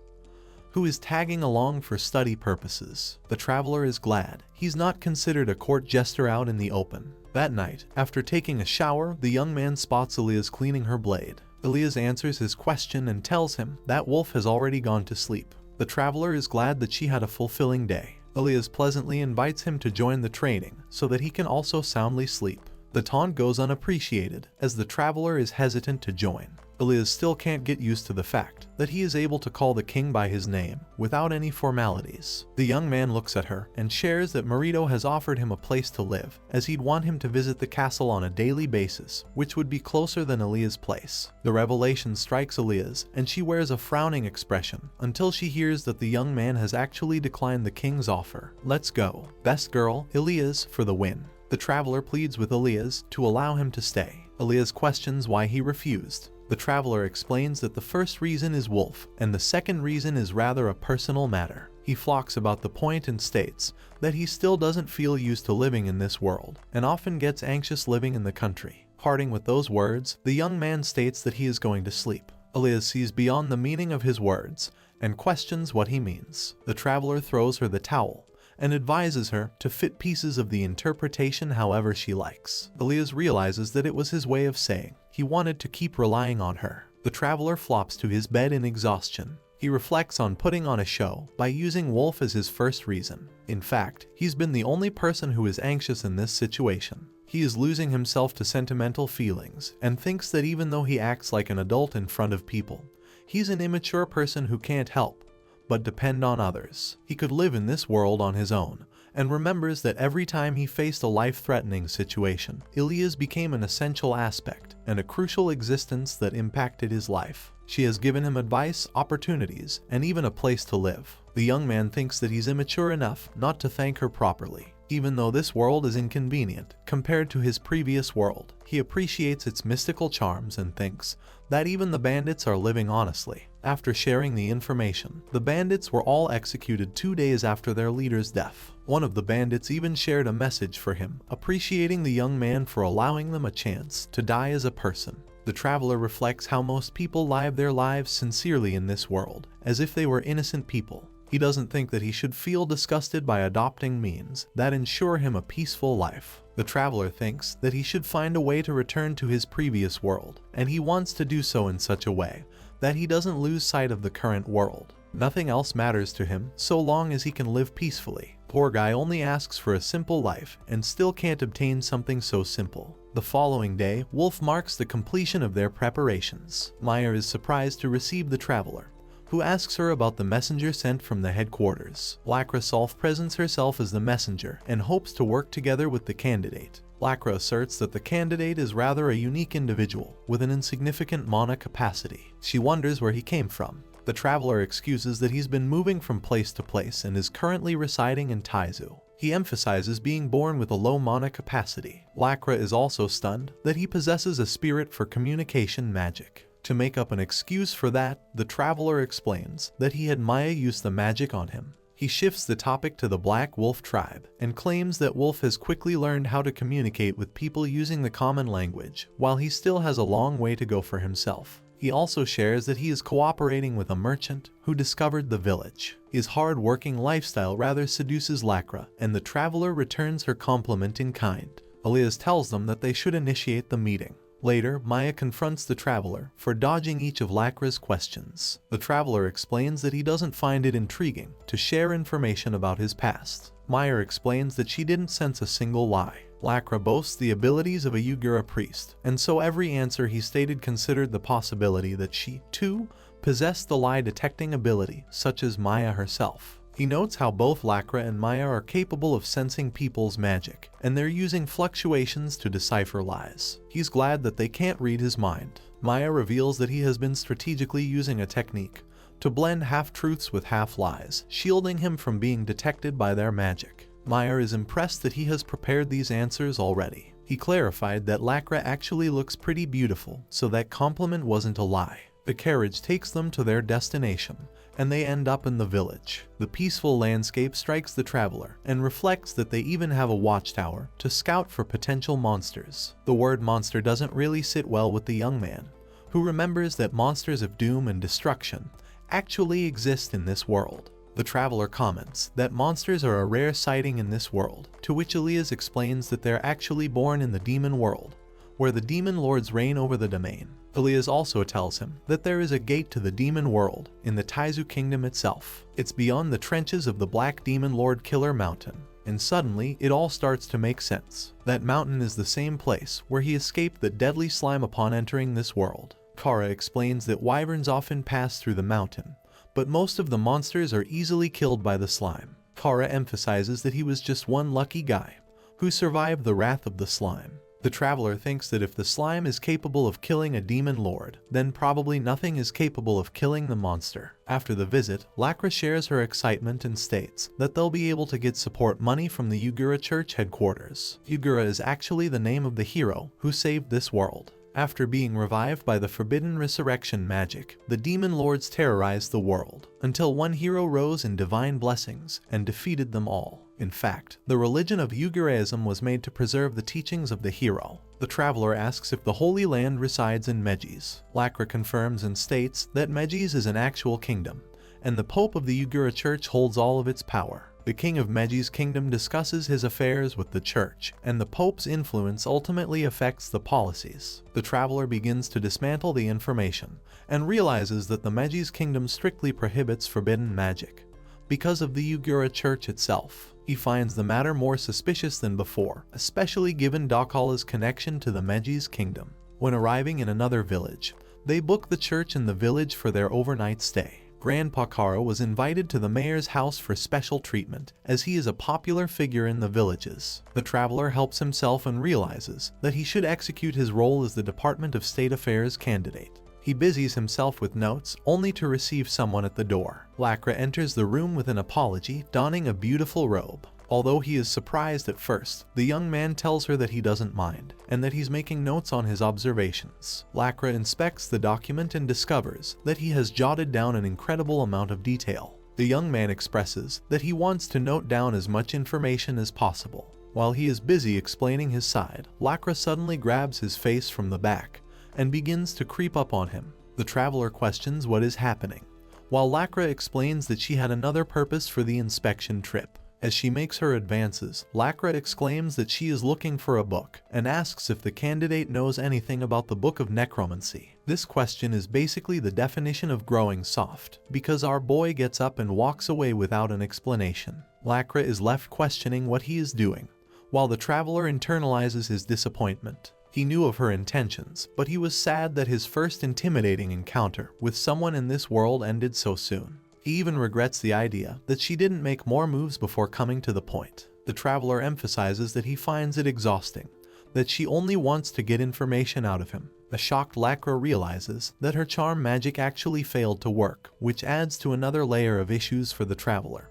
who is tagging along for study purposes. The traveler is glad he's not considered a court jester out in the open. That night, after taking a shower, the young man spots Elias cleaning her blade. Elias answers his question and tells him that Wolf has already gone to sleep. The traveler is glad that she had a fulfilling day. Elias pleasantly invites him to join the training so that he can also soundly sleep. The taunt goes unappreciated, as the traveler is hesitant to join. Elias still can't get used to the fact that he is able to call the king by his name without any formalities. The young man looks at her and shares that Marito has offered him a place to live, as he'd want him to visit the castle on a daily basis, which would be closer than Elias' place. The revelation strikes Elias, and she wears a frowning expression until she hears that the young man has actually declined the king's offer. Let's go. Best girl, Elias, for the win. The traveler pleads with Elias to allow him to stay. Elias questions why he refused. The traveler explains that the first reason is Wolf, and the second reason is rather a personal matter. He flocks about the point and states that he still doesn't feel used to living in this world, and often gets anxious living in the country. Parting with those words, the young man states that he is going to sleep. Elias sees beyond the meaning of his words, and questions what he means. The traveler throws her the towel, and advises her to fit pieces of the interpretation however she likes. Elias realizes that it was his way of saying he wanted to keep relying on her. The traveler flops to his bed in exhaustion. He reflects on putting on a show by using Wolf as his first reason. In fact, he's been the only person who is anxious in this situation. He is losing himself to sentimental feelings, and thinks that even though he acts like an adult in front of people, he's an immature person who can't help but depend on others. He could live in this world on his own, and remembers that every time he faced a life-threatening situation, Elias became an essential aspect and a crucial existence that impacted his life. She has given him advice, opportunities, and even a place to live. The young man thinks that he's immature enough not to thank her properly. Even though this world is inconvenient compared to his previous world, he appreciates its mystical charms and thinks that even the bandits are living honestly. After sharing the information, the bandits were all executed 2 days after their leader's death. One of the bandits even shared a message for him, appreciating the young man for allowing them a chance to die as a person. The traveler reflects how most people live their lives sincerely in this world, as if they were innocent people. He doesn't think that he should feel disgusted by adopting means that ensure him a peaceful life. The traveler thinks that he should find a way to return to his previous world, and he wants to do so in such a way that he doesn't lose sight of the current world. Nothing else matters to him so long as he can live peacefully. Poor guy only asks for a simple life and still can't obtain something so simple. The following day, Wolf marks the completion of their preparations. Maya is surprised to receive the traveler, who asks her about the messenger sent from the headquarters. Lacra presents herself as the messenger and hopes to work together with the candidate. Lacra asserts that the candidate is rather a unique individual with an insignificant mana capacity. She wonders where he came from. The traveler excuses that he's been moving from place to place and is currently residing in Taizu. He emphasizes being born with a low mana capacity. Lacra is also stunned that he possesses a spirit for communication magic. To make up an excuse for that, the traveler explains that he had Maya use the magic on him. He shifts the topic to the Black Wolf tribe and claims that Wolf has quickly learned how to communicate with people using the common language, while he still has a long way to go for himself. He also shares that he is cooperating with a merchant who discovered the village. His hard-working lifestyle rather seduces Lacra, and the traveler returns her compliment in kind. Elias tells them that they should initiate the meeting. Later, Maya confronts the traveler for dodging each of Lacra's questions. The traveler explains that he doesn't find it intriguing to share information about his past. Maya explains that she didn't sense a single lie. Lacra boasts the abilities of a Yugura priest, and so every answer he stated considered the possibility that she, too, possessed the lie-detecting ability, such as Maya herself. He notes how both Lacra and Maya are capable of sensing people's magic, and they're using fluctuations to decipher lies. He's glad that they can't read his mind. Maya reveals that he has been strategically using a technique to blend half-truths with half-lies, shielding him from being detected by their magic. Maya is impressed that he has prepared these answers already. He clarified that Lacra actually looks pretty beautiful, so that compliment wasn't a lie. The carriage takes them to their destination, and they end up in the village. The peaceful landscape strikes the traveler and reflects that they even have a watchtower to scout for potential monsters. The word monster doesn't really sit well with the young man, who remembers that monsters of doom and destruction actually exist in this world. The traveler comments that monsters are a rare sighting in this world, to which Elias explains that they're actually born in the demon world, where the demon lords reign over the domain. Elias also tells him that there is a gate to the demon world in the Taizu kingdom itself. It's beyond the trenches of the Black Demon Lord Killer Mountain, and suddenly it all starts to make sense. That mountain is the same place where he escaped the deadly slime upon entering this world. Kara explains that wyverns often pass through the mountain, but most of the monsters are easily killed by the slime. Kara emphasizes that he was just one lucky guy who survived the wrath of the slime. The traveler thinks that if the slime is capable of killing a demon lord, then probably nothing is capable of killing the monster. After the visit, Lacra shares her excitement and states that they'll be able to get support money from the Yugura Church headquarters. Yugura is actually the name of the hero who saved this world. After being revived by the forbidden resurrection magic, the demon lords terrorized the world, until one hero rose in divine blessings and defeated them all. In fact, the religion of Yuguraism was made to preserve the teachings of the hero. The traveler asks if the Holy Land resides in Megis. Lacra confirms and states that Megis is an actual kingdom, and the Pope of the Yugura Church holds all of its power. The king of Megis' kingdom discusses his affairs with the church, and the Pope's influence ultimately affects the policies. The traveler begins to dismantle the information, and realizes that the Megis' kingdom strictly prohibits forbidden magic, because of the Yugura Church itself. He finds the matter more suspicious than before, especially given Dakala's connection to the Megis' kingdom. When arriving in another village, they book the church in the village for their overnight stay. Grandpa Kara was invited to the mayor's house for special treatment, as he is a popular figure in the villages. The traveler helps himself and realizes that he should execute his role as the Department of State Affairs candidate. He busies himself with notes, only to receive someone at the door. Lacra enters the room with an apology, donning a beautiful robe. Although he is surprised at first, the young man tells her that he doesn't mind, and that he's making notes on his observations. Lacra inspects the document and discovers that he has jotted down an incredible amount of detail. The young man expresses that he wants to note down as much information as possible. While he is busy explaining his side, Lacra suddenly grabs his face from the back and begins to creep up on him. The traveler questions what is happening, while Lacra explains that she had another purpose for the inspection trip. As she makes her advances, Lacra exclaims that she is looking for a book and asks if the candidate knows anything about the Book of Necromancy. This question is basically the definition of growing soft, because our boy gets up and walks away without an explanation. Lacra is left questioning what he is doing, while the traveler internalizes his disappointment. He knew of her intentions, but he was sad that his first intimidating encounter with someone in this world ended so soon. He even regrets the idea that she didn't make more moves before coming to the point. The traveler emphasizes that he finds it exhausting, that she only wants to get information out of him. The shocked Lacra realizes that her charm magic actually failed to work, which adds to another layer of issues for the traveler,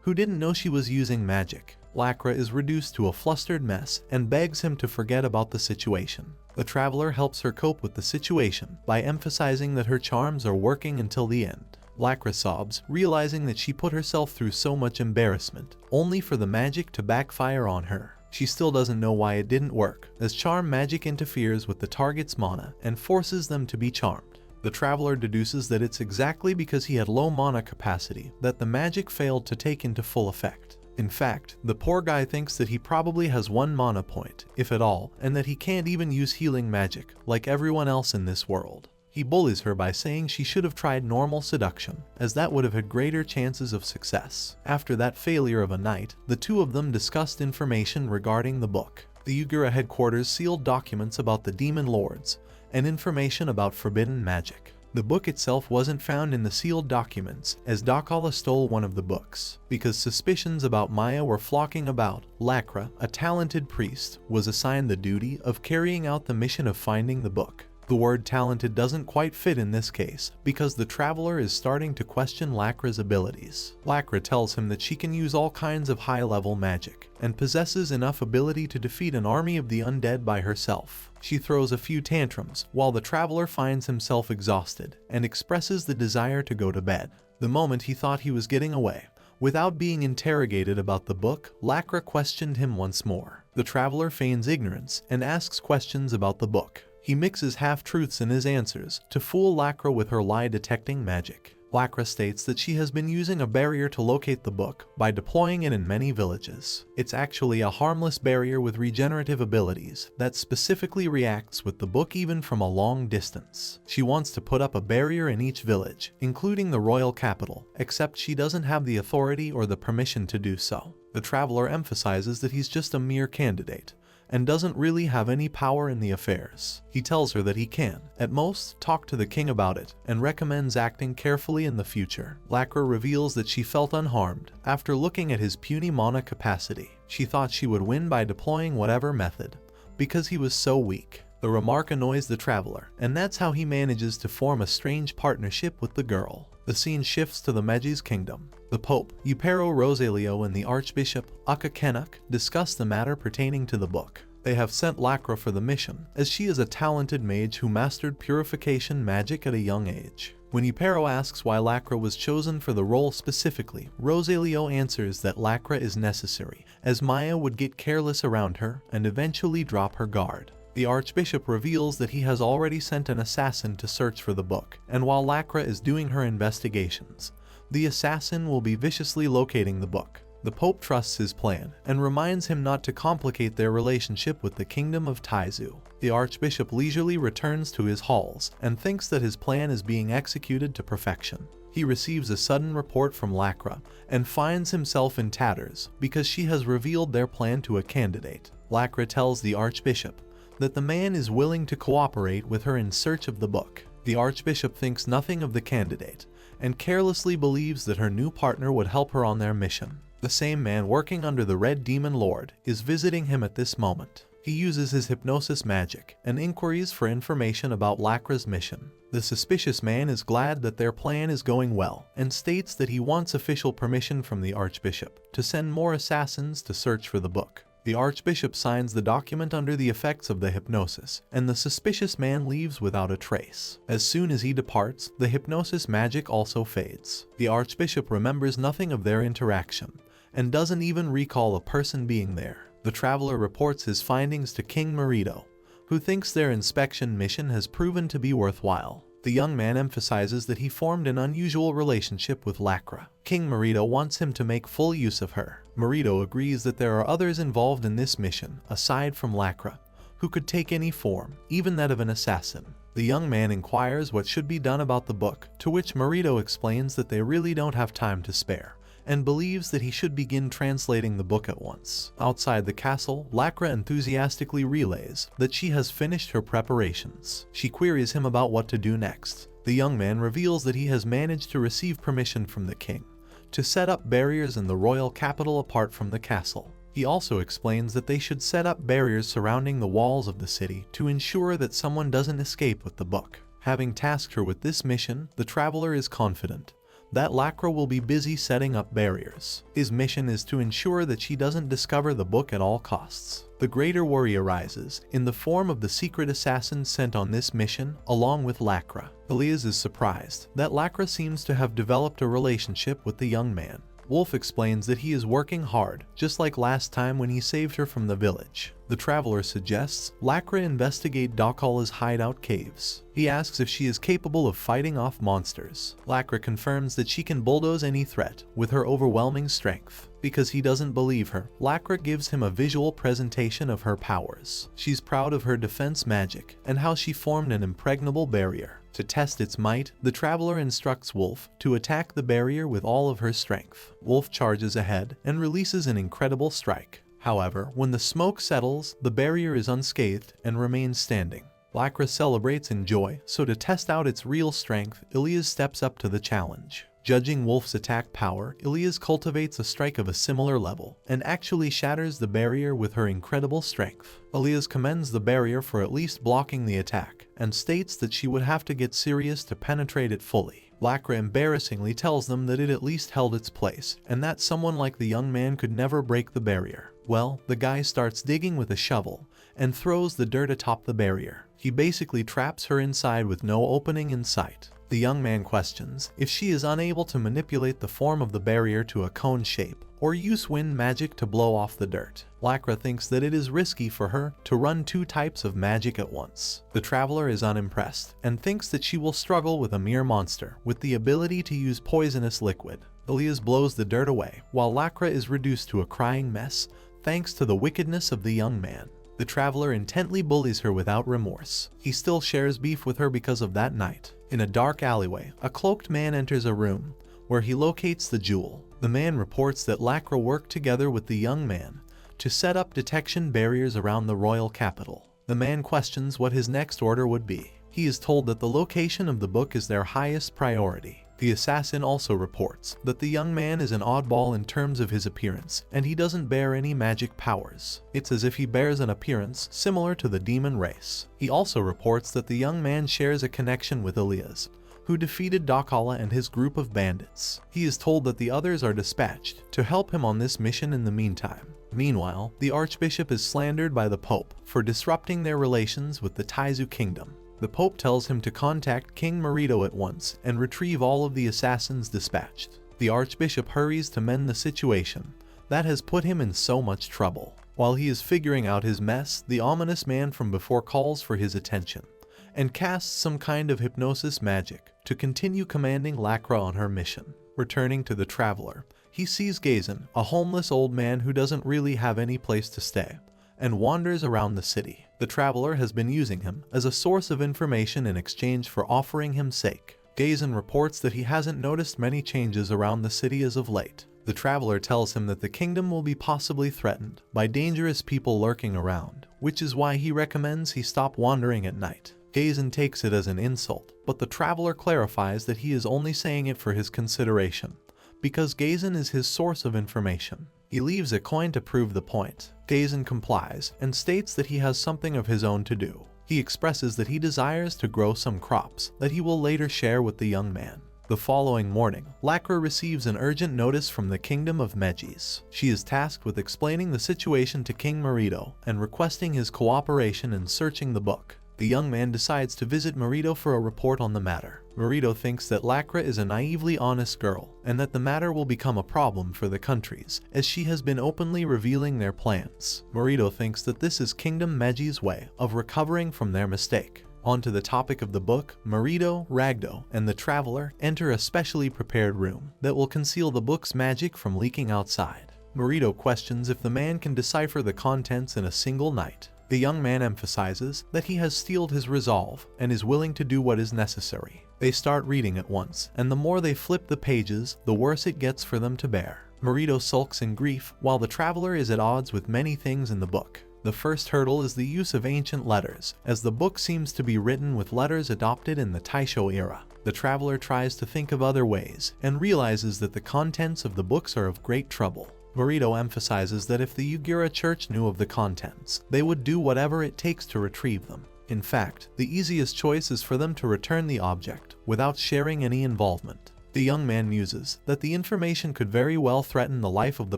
who didn't know she was using magic. Lacra is reduced to a flustered mess and begs him to forget about the situation. The traveler helps her cope with the situation by emphasizing that her charms are working until the end. Lacra sobs, realizing that she put herself through so much embarrassment, only for the magic to backfire on her. She still doesn't know why it didn't work, as charm magic interferes with the target's mana and forces them to be charmed. The traveler deduces that it's exactly because he had low mana capacity that the magic failed to take into full effect. In fact, the poor guy thinks that he probably has one mana point, if at all, and that he can't even use healing magic like everyone else in this world. He bullies her by saying she should have tried normal seduction, as that would have had greater chances of success. After that failure of a night, the two of them discussed information regarding the book. The Ugura headquarters sealed documents about the demon lords and information about forbidden magic. The book itself wasn't found in the sealed documents, as Dakala stole one of the books. Because suspicions about Maya were flocking about, Lacra, a talented priest, was assigned the duty of carrying out the mission of finding the book. The word talented doesn't quite fit in this case, because the traveler is starting to question Lacra's abilities. Lacra tells him that she can use all kinds of high-level magic, and possesses enough ability to defeat an army of the undead by herself. She throws a few tantrums, while the traveler finds himself exhausted, and expresses the desire to go to bed. The moment he thought he was getting away, without being interrogated about the book, Lacra questioned him once more. The traveler feigns ignorance, and asks questions about the book. He mixes half-truths in his answers to fool Lacra with her lie-detecting magic. Lacra states that she has been using a barrier to locate the book by deploying it in many villages. It's actually a harmless barrier with regenerative abilities that specifically reacts with the book even from a long distance. She wants to put up a barrier in each village, including the royal capital, except she doesn't have the authority or the permission to do so. The traveler emphasizes that he's just a mere candidate, and doesn't really have any power in the affairs. He tells her that he can, at most, talk to the king about it, and recommends acting carefully in the future. Lacra reveals that she felt unharmed after looking at his puny mana capacity. She thought she would win by deploying whatever method, because he was so weak. The remark annoys the traveler, and that's how he manages to form a strange partnership with the girl. The scene shifts to the Meji's kingdom. The Pope, Eupero Rosalio, and the Archbishop, Akakenuk, discuss the matter pertaining to the book. They have sent Lacra for the mission, as she is a talented mage who mastered purification magic at a young age. When Eupero asks why Lacra was chosen for the role specifically, Rosalio answers that Lacra is necessary, as Maya would get careless around her and eventually drop her guard. The Archbishop reveals that he has already sent an assassin to search for the book, and while Lacra is doing her investigations, the assassin will be viciously locating the book. The Pope trusts his plan, and reminds him not to complicate their relationship with the kingdom of Taizu. The Archbishop leisurely returns to his halls, and thinks that his plan is being executed to perfection. He receives a sudden report from Lacra, and finds himself in tatters, because she has revealed their plan to a candidate. Lacra tells the Archbishop that the man is willing to cooperate with her in search of the book. The Archbishop thinks nothing of the candidate, and carelessly believes that her new partner would help her on their mission. The same man working under the Red Demon Lord is visiting him at this moment. He uses his hypnosis magic and inquiries for information about Lacra's mission. The suspicious man is glad that their plan is going well and states that he wants official permission from the Archbishop to send more assassins to search for the book. The Archbishop signs the document under the effects of the hypnosis, and the suspicious man leaves without a trace. As soon as he departs, the hypnosis magic also fades. The Archbishop remembers nothing of their interaction, and doesn't even recall a person being there. The traveler reports his findings to King Marito, who thinks their inspection mission has proven to be worthwhile. The young man emphasizes that he formed an unusual relationship with Lacra. King Marito wants him to make full use of her. Marito agrees that there are others involved in this mission, aside from Lacra, who could take any form, even that of an assassin. The young man inquires what should be done about the book, to which Marito explains that they really don't have time to spare, and believes that he should begin translating the book at once. Outside the castle, Lacra enthusiastically relays that she has finished her preparations. She queries him about what to do next. The young man reveals that he has managed to receive permission from the king to set up barriers in the royal capital apart from the castle. He also explains that they should set up barriers surrounding the walls of the city to ensure that someone doesn't escape with the book. Having tasked her with this mission, the traveler is confident that Lacra will be busy setting up barriers. His mission is to ensure that she doesn't discover the book at all costs. The greater worry arises in the form of the secret assassin sent on this mission along with Lacra. Elias is surprised that Lacra seems to have developed a relationship with the young man. Wolf explains that he is working hard, just like last time when he saved her from the village. The traveler suggests Lacra investigate Dakala's hideout caves. He asks if she is capable of fighting off monsters. Lacra confirms that she can bulldoze any threat with her overwhelming strength. Because he doesn't believe her, Lacra gives him a visual presentation of her powers. She's proud of her defense magic and how she formed an impregnable barrier. To test its might, the traveler instructs Wolf to attack the barrier with all of her strength. Wolf charges ahead and releases an incredible strike. However, when the smoke settles, the barrier is unscathed and remains standing. Lacra celebrates in joy, so to test out its real strength, Elias steps up to the challenge. Judging Wolf's attack power, Elias cultivates a strike of a similar level, and actually shatters the barrier with her incredible strength. Elias commends the barrier for at least blocking the attack, and states that she would have to get serious to penetrate it fully. Lacra embarrassingly tells them that it at least held its place, and that someone like the young man could never break the barrier. Well, the guy starts digging with a shovel, and throws the dirt atop the barrier. He basically traps her inside with no opening in sight. The young man questions if she is unable to manipulate the form of the barrier to a cone shape, or use wind magic to blow off the dirt. Lacra thinks that it is risky for her to run two types of magic at once. The traveler is unimpressed, and thinks that she will struggle with a mere monster with the ability to use poisonous liquid. Elias blows the dirt away, while Lacra is reduced to a crying mess thanks to the wickedness of the young man. The traveler intently bullies her without remorse. He still shares beef with her because of that night. In a dark alleyway, a cloaked man enters a room where he locates the jewel. The man reports that Lacra worked together with the young man to set up detection barriers around the royal capital. The man questions what his next order would be. He is told that the location of the book is their highest priority. The assassin also reports that the young man is an oddball in terms of his appearance, and he doesn't bear any magic powers. It's as if he bears an appearance similar to the demon race. He also reports that the young man shares a connection with Elias, who defeated Dakala and his group of bandits. He is told that the others are dispatched to help him on this mission in the meantime. Meanwhile, the Archbishop is slandered by the Pope for disrupting their relations with the Taizu Kingdom. The Pope tells him to contact King Marito at once and retrieve all of the assassins dispatched. The Archbishop hurries to mend the situation that has put him in so much trouble. While he is figuring out his mess, the ominous man from before calls for his attention and casts some kind of hypnosis magic to continue commanding Lacra on her mission. Returning to the traveler, he sees Gazin, a homeless old man who doesn't really have any place to stay, and wanders around the city. The traveler has been using him as a source of information in exchange for offering him sake. Gazin reports that he hasn't noticed many changes around the city as of late. The traveler tells him that the kingdom will be possibly threatened by dangerous people lurking around, which is why he recommends he stop wandering at night. Gazin takes it as an insult, but the traveler clarifies that he is only saying it for his consideration, because Gazin is his source of information. He leaves a coin to prove the point. Gazin complies and states that he has something of his own to do. He expresses that he desires to grow some crops that he will later share with the young man. The following morning, Lacra receives an urgent notice from the kingdom of Megis. She is tasked with explaining the situation to King Marito and requesting his cooperation in searching the book. The young man decides to visit Marito for a report on the matter. Marito thinks that Lacra is a naively honest girl and that the matter will become a problem for the countries, as she has been openly revealing their plans. Marito thinks that this is Kingdom Meji's way of recovering from their mistake. On to the topic of the book, Marito, Ragdo, and the Traveler enter a specially prepared room that will conceal the book's magic from leaking outside. Marito questions if the man can decipher the contents in a single night. The young man emphasizes that he has steeled his resolve and is willing to do what is necessary. They start reading at once, and the more they flip the pages, the worse it gets for them to bear. Marito sulks in grief, while the Traveler is at odds with many things in the book. The first hurdle is the use of ancient letters, as the book seems to be written with letters adopted in the Taisho era. The Traveler tries to think of other ways, and realizes that the contents of the books are of great trouble. Marito emphasizes that if the Yugura Church knew of the contents, they would do whatever it takes to retrieve them. In fact, the easiest choice is for them to return the object, without sharing any involvement. The young man muses that the information could very well threaten the life of the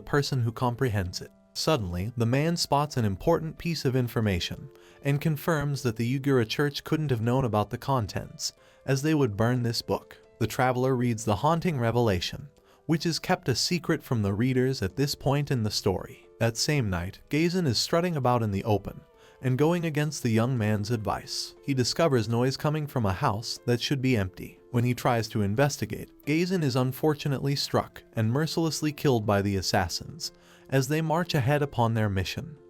person who comprehends it. Suddenly, the man spots an important piece of information, and confirms that the Yugura Church couldn't have known about the contents, as they would burn this book. The Traveler reads the haunting revelation, which is kept a secret from the readers at this point in the story. That same night, Gazin is strutting about in the open, and going against the young man's advice. He discovers noise coming from a house that should be empty. When he tries to investigate, Gazin is unfortunately struck and mercilessly killed by the assassins, as they march ahead upon their mission.